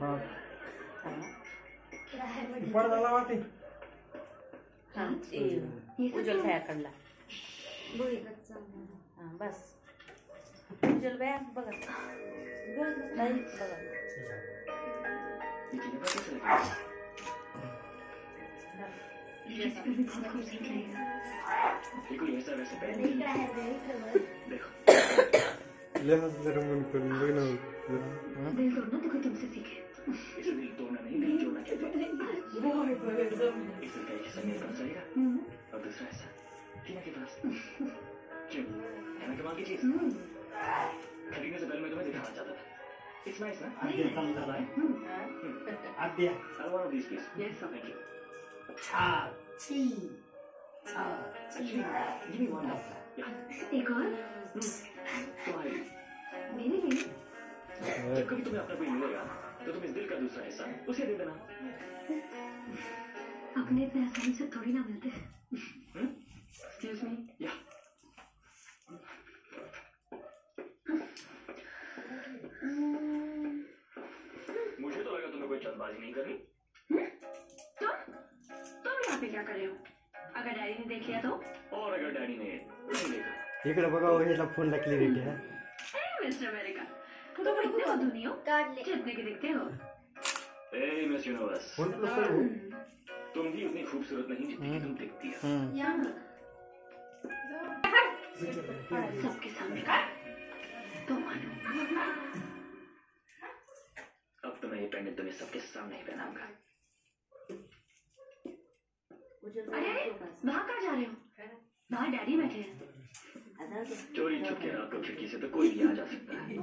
हां पडदा लावा ते हां उज्ज्वल खायाकडला हां बस उज्ज्वल बाया बघा ताई बघा ले हंस जरा मन कर लेना दिल तोड़ना तो कोई तुमसे सीखे इसे दिल तोड़ना नहीं दिल जोड़ना कहते हैं इस दिल का एक हिस्सा मेरे पास रहेगा और दूसरा हिस्सा टीना के पास क्यों है ना कमाल की चीज खरीदने से पहले मैं तुम्हें दिखाना चाहता था इट्स नाइस ना आद्या समझ रहा है Aadya I want this please yes sir thank you छी गिव मी वन ऑफ एक और तुम्हारे मेरे लिए जब कभी तुम्हें अपना कोई मिलेगा तो तुम इस दिल का दूसरा हिस्सा उसे दे देना अपने इतने आसानी से थोड़ी ना मिलते हैं एक्सक्यूज मी या मुझे तो लगा तुम्हें कोई चंदबाजी नहीं करनी तुम यहाँ पे क्या कर रहे हो अगर डैडी ने देख लिया तो और अगर डैडी ने नहीं देखा इकडे बघा ह्याला फोनला क्लिअरिटी आहे मिस्टर अमेरिका तुम इतने हो धुनी हो जितने के दिखते हो ए मिस यूनिवर्स फोन प्लस तुम भी उतनी खूबसूरत नहीं जितनी कि तुम दिखती हो सबके सामने तो मानो अब तो मैं ये पेंडेंट तुम्हें सबके सामने ही पहनाऊंगा अरे बाहर कहाँ जा रहे हो बाहर डैडी बैठे हैं चोरी छुपके रात को खिड़की से तो कोई भी आ जा सकता है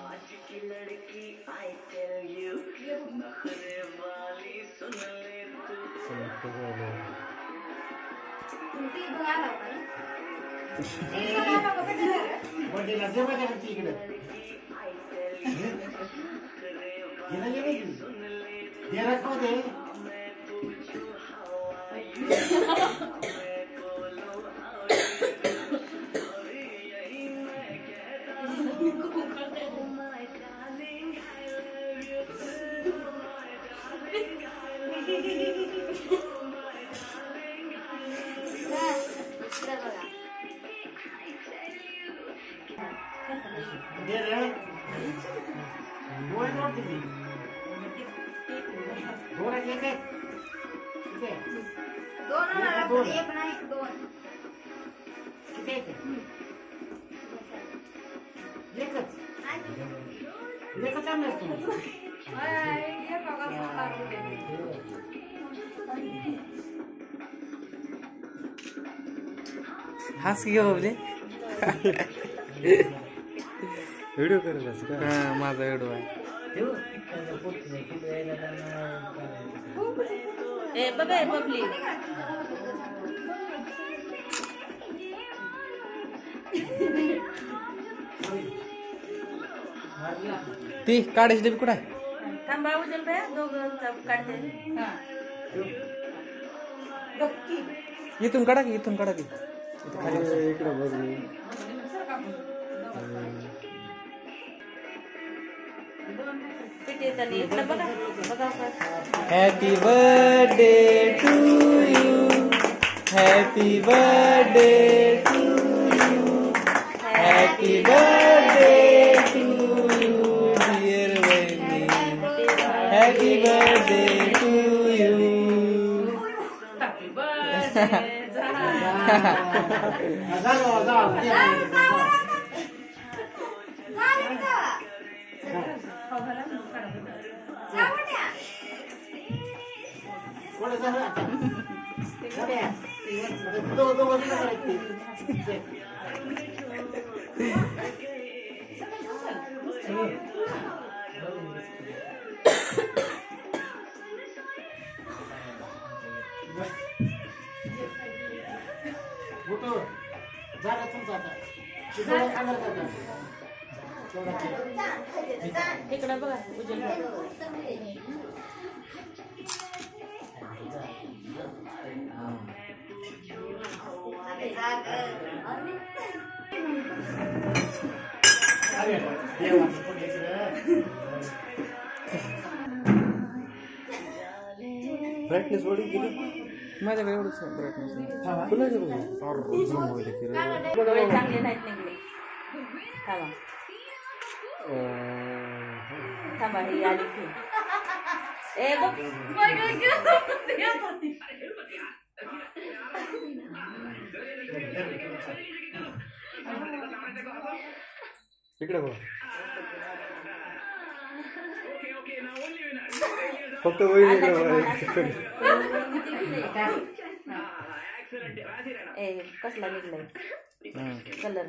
आज की लड़की आई टेल यू नखरे वाली सुन ले तू बर्थडेला जे मजा करते इकडे दे राखो दे दे रे गोल नोट दे दोन एक एक किती दोन एक नाही दोन किती एकच एकच आणणार तुम्ही हंस की बाबले व्हिडिओ करत असं का हा माझा व्हिडिओ आहे ए बघा बबली ती काढायची डबी कुठं आहे थांबा उज्ज्वल बाया दोघं काढते इथून काढा की इथून काढा की इकडे बघ happy birthday to you happy birthday to you happy birthday to you dear वहिनी हॅपी बर्थडे टू यू दोघं करायचे. मोठं झालं तुमचं आता. शिकवलं सांगाल का आता? इकडं बघा उज्ज्वल भाई. ब्राईटनेस वाढी गेली. माझ्याकडे एवढंच ब्राईटनेस नाही. कुणाच्या डोळे चांगले नाहीत निघले. थांबा थांबा ही आली की. ए बघ इकडे बघ. फक्त वहिनी ए कसला निघलाय कलर.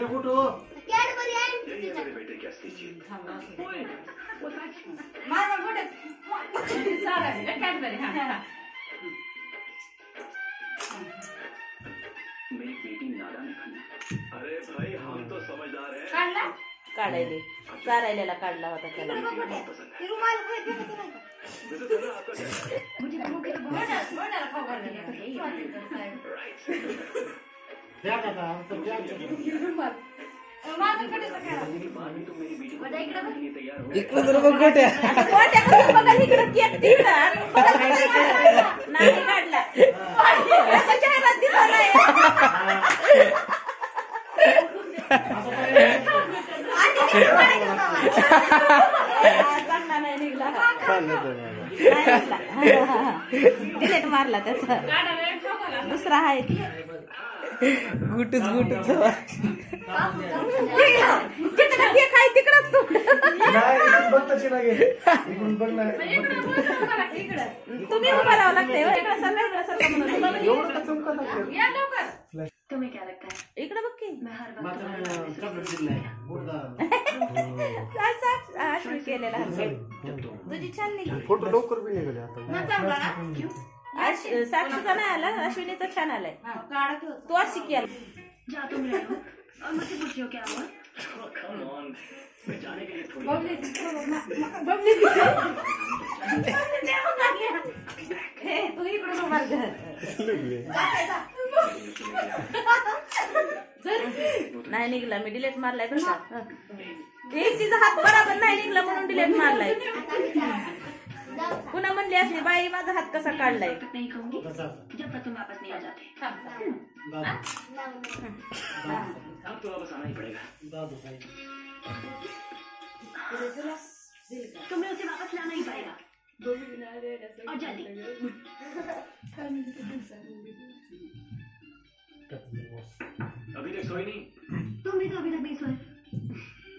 फोटो कॅडबरी आहे ये मेरे बेटे की असली चीज माझा मोठे कॅडबरी. मेरी बेटी नादान है. अरे भाई हम तो समझदार हैं. काढला काढायले चारायला काढला होता त्याला. ते रुमाल खायचं होतं नाही का? वैसे चलो आपका क्या है? मुझे भूख बोटाला खाऊ घालून द्या दादा आमचं द्या आमचं. माझ्याकडे सगळं मेरी मामी तो मेरी बेटी को बड़ा इकडे बघ. के लिए तैयार हो. इकडे जरा बघ गोट्या. गोट्यापासून बघा इकडं केक दिसला. नाही काढला. त्याचा चेहरा दिसला नाही. चांगला नाही निघला. डिलेट मारला त्याचा. दुसरा आहे गुटच गुटच. तिकडं केक आहे तिकडंच तू. तुम्ही उभा राहावं लागतंय. इकडं सरका म्हणून. या लवकर. तुम्हें क्या लगता है इकडं बघ की. मैं हर वक्त अश्विन केलेला तुझी छान निघली. फोटो लवकर बी निघाले आता. साक्षीचा नाही आला अश्विनीचा छान आलाय. तू अशी केला. जा तुम रहे हो और मुझसे पूछी हो क्या हुआ. Oh, come on. मैं जाने के लिए थोड़ी तू इकडून उभा कर. नाही निघला मी डिलेट मारलाय बरं का. एक तिचा हात बराबर नाही निघला म्हणून डिलेट मारलाय. पुन्हा म्हणली असली बाई माझा हात कसा काढलाय. तब तक नहीं कहूंगी जब तक तुम वापस नहीं आ जाते. अब तो वापस आना ही पड़ेगा. तुम्हें उसे वापस लाना ही पड़ेगा और जल्दी. अभी तक सोई नहीं. तुम भी तो अभी तक नहीं सोए.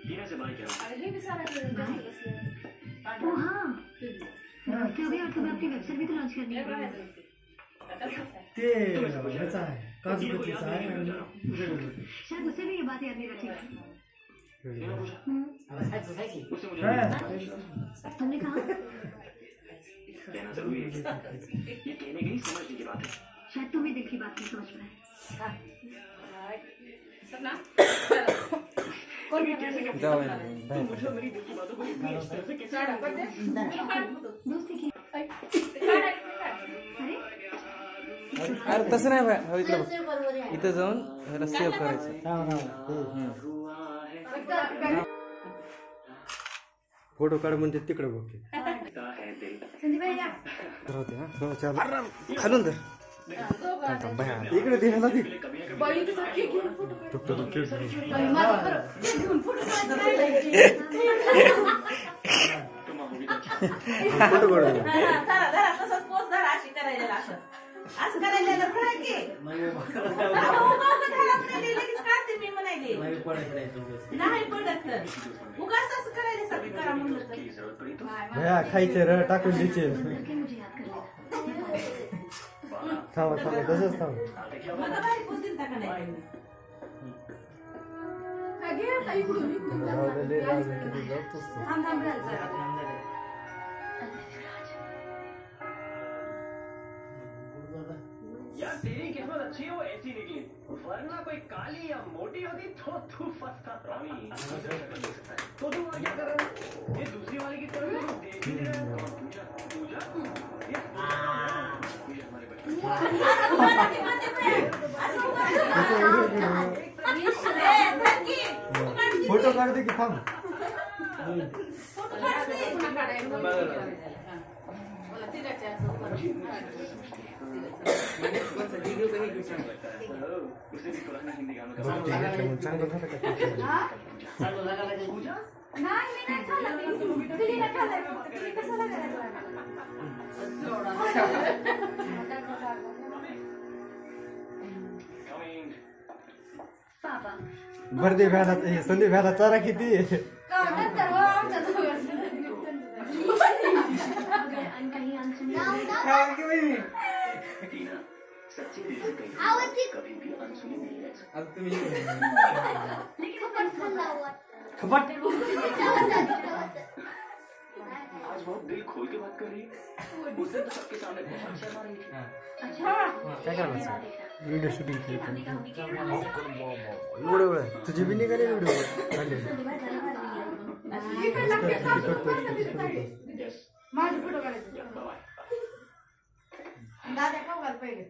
टीना से बात करो. ओ हाँ क्योंकि और तुम्हें अपनी वेबसाइट भी तो लॉन्च करनी है. ते ह्याचा आहे काजू कतलीचा आहे आणि शायद उसे भी ये बात याद नहीं रखी. टीना पूछा. उससे मुझे तुमने कहा कहना जरूरी है. ये कहने की नहीं समझने की बात है. शायद तुम ही दिल की बात नहीं समझ पाए. जाऊ मुझे मेरी दिल की बातों को इस तरह से कैसे दोस्ती की. अरे अरे तसं नाही बाय. हो इकडे बघ. इथं जाऊन ह्याला सेव्ह करायचं. फोटो काढ म्हणजे तिकडे बघते. है दिल. राहते हा. हो चाल. खालून तर इकडे द्यायला दे. फोटो काढ. तसंच पोच धरा अशी करायला असं करायला लगेच काढते मी म्हणायले. नाही पडत तर उगाच असं करायला भया खायचे रळ टाकून द्यायचे करके मुझे याद कर लेना थांबा थांबा तसंच थांब मला बाई पोचतील का नाही किती जातोस तू थांब थांब घाल जरा. यार तेरी किस्मत अच्छी हो ऐसी निकली, वरना कोई काली या मोटी होती तो तू फंसता रामी। तो तू वहाँ क्या कर रहा है? ये दूसरी वाली की तरफ तो देख ही नहीं रहा है। पूजा पूजा ये पूजा हमारे बच्चे फोटो काढ दे की थांब उसे भी पुराने हिंदी गानों का चांगलं झालं का चालू लागायला काही पूजा नाही मी नाही खाल्लं ते. पिलीला खाल्लंय फक्त. पिली कशाला करायचं? कमिंग पापा भरदे भ्याला हे संदीप भ्याला चारा किती का नंतर हो आमच्या दोघांचं. आणि काही अनसुनी टीना सच्चे दिल से कही कभी भी अनसुनी नहीं रह सकती। आता तुम्ही खपट आज बहुत दिल खोल के बात कर रही है। उस दिन तो सबके सामने बहुत शर्मा रही थी। काय करायचं व्हिडिओ शूटिंग केली एवढं वेळ तुझी बी निघाली व्हिडिओ माझे फोटो काढायचे. बाय दादा खाऊ घाल पहिले.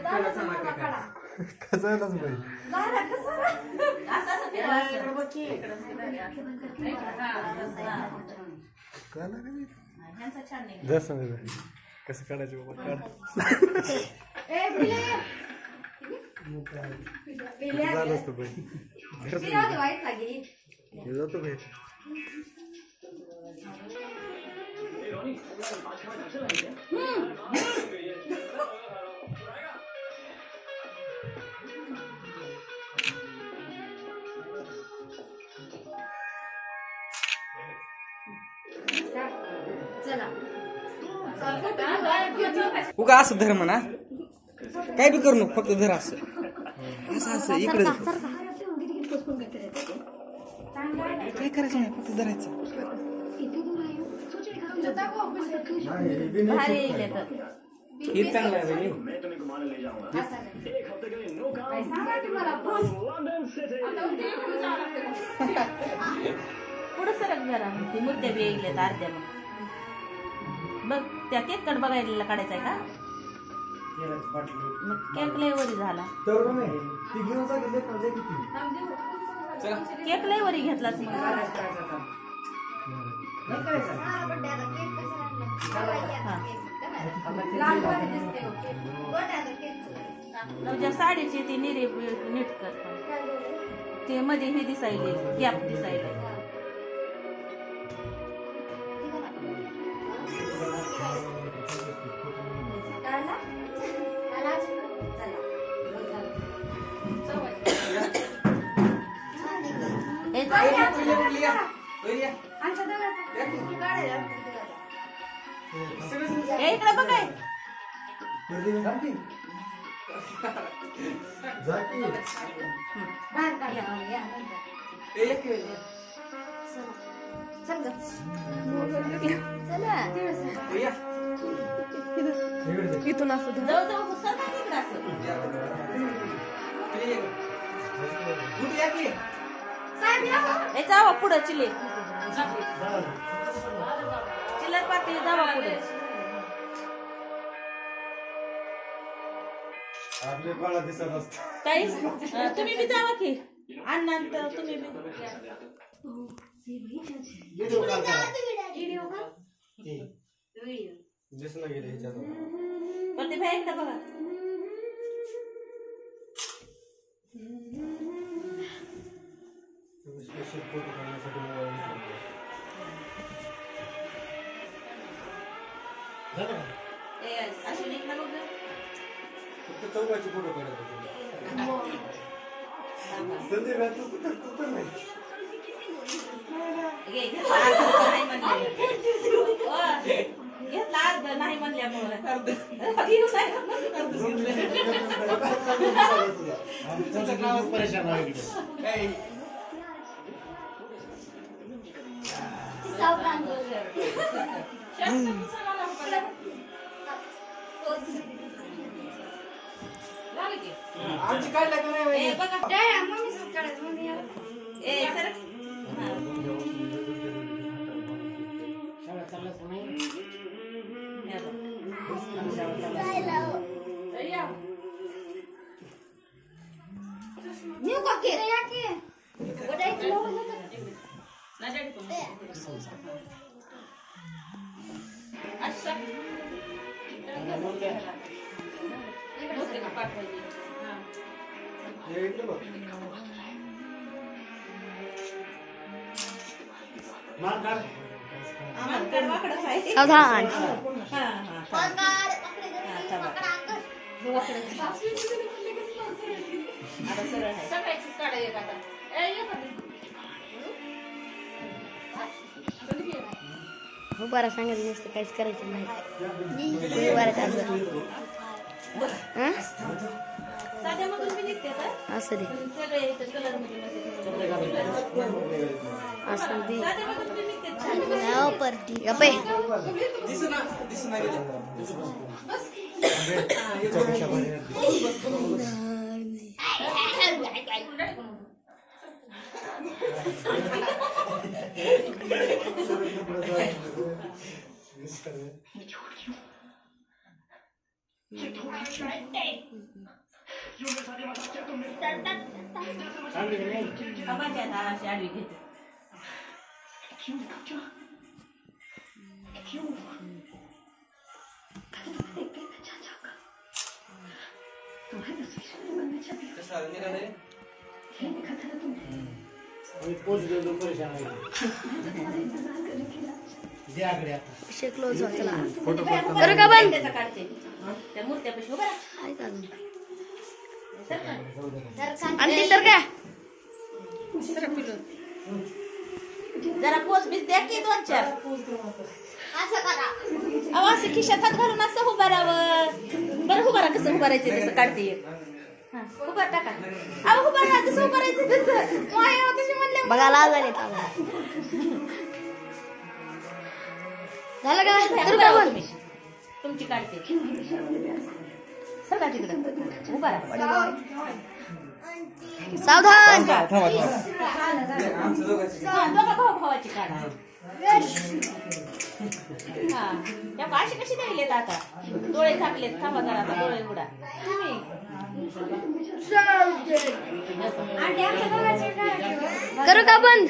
दादा तुम्हाला काढा. कसं आहे पाहिजे दादा कसं? असं असं फिरवा असं. ह्यांचं छान नाही जर सांगितलं कसं काढायचं बाबा काढ ए पिले. झालं असतं पाहिजे पिली राहू दे वाईट लागेल. हे जातो पाहिजे ए रोनी आज खाना घर से लाई क्या? चला. उगा असं धर म्हणा काय बी करू नको फक्त धर असं असं असं इकडे सर बाहेर आपले उगी तिकीट पोस्टपोन करते रहते थे काय करायचं नाही फक्त धरायचं इतनी दूर आई हूँ सोच रही भारी येईल तर. हे चांगलं आहे बहिणी. मैं तुम्हें घुमाने ले जाऊंगा। असं नाही. एक हफ्ते के लिए नो काम। सांगा की मला बस. लंदन से पुढं सरक जरा ती मुद्द्या बी येईल अर्ध्या मग बघ त्या केक कट बघायला काढायचा आहे का मग केक लय वरी झाला तर ती घेऊन सांगितले पाहिजे किती केक लय वरी घेतलाच मग लाल मध्ये दिसते हो. तुझ्या साडीची ती निरी नीट कर ते मध्ये हे दिसायले गॅप दिसायले ए, आमच्या दोघांचं. काढायला. ए, इकडे बघ काय बाहेर काढा. या, नंतर. चल गं. चला. इथून असं जवळ जवळ घुसा ना इकडं असं साहेब या हो. ए जावा पुढं चिले चिल्लर पाटी जावा पुढे आपले बाळा दिसत असत काही तुम्ही बी जावा की अण्णा तुम्ही बी व्हिडिओ कॉल करा व्हिडिओ कॉल. दिसलं गेले ह्याच्यात पण ते बाई इकडे बघा स्पेशल फोटो काढण्यासाठी मोबाईल ए अश्विनी इकडे बघ फक्त चौकाची फोटो काढत होते घेतला अर्ध नाही म्हणल्यामुळे परेशान आहे आमची काय लागत नाही शाळा चाललंच नाही न्यू का के या के वडाई लो अच्छा सावधान बरं सांगत नसतं काहीच करायचं नाही साध्यामधून मी निघते तर असं दे सगळे कलर मध्ये असं दे साध्यामधून मी निघते परटी गप्पे क्लोज चला करू का बंद काढते त्या मूर्त्यापाशी उभा आणि ती तर काय जरा पोच बीच द्या की 2-4 असं करा अहो असं खिशात हात घालून असं उभारावं बरं उभारा कसं उभारायचं तसं काढते उभार टाका अहो उभारा कसं उभारायचं तसं तशी म्हणले बघा लागले झालं का करू का बंद तुमची काढते सगळा तिकडं उभारा सावधान दोघा भावाची काढा हा त्या अशी कशी द्यायलेत आता डोळे झाकलेत थांबा जरा आता डोळे उडा करू का बंद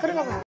करू का बंद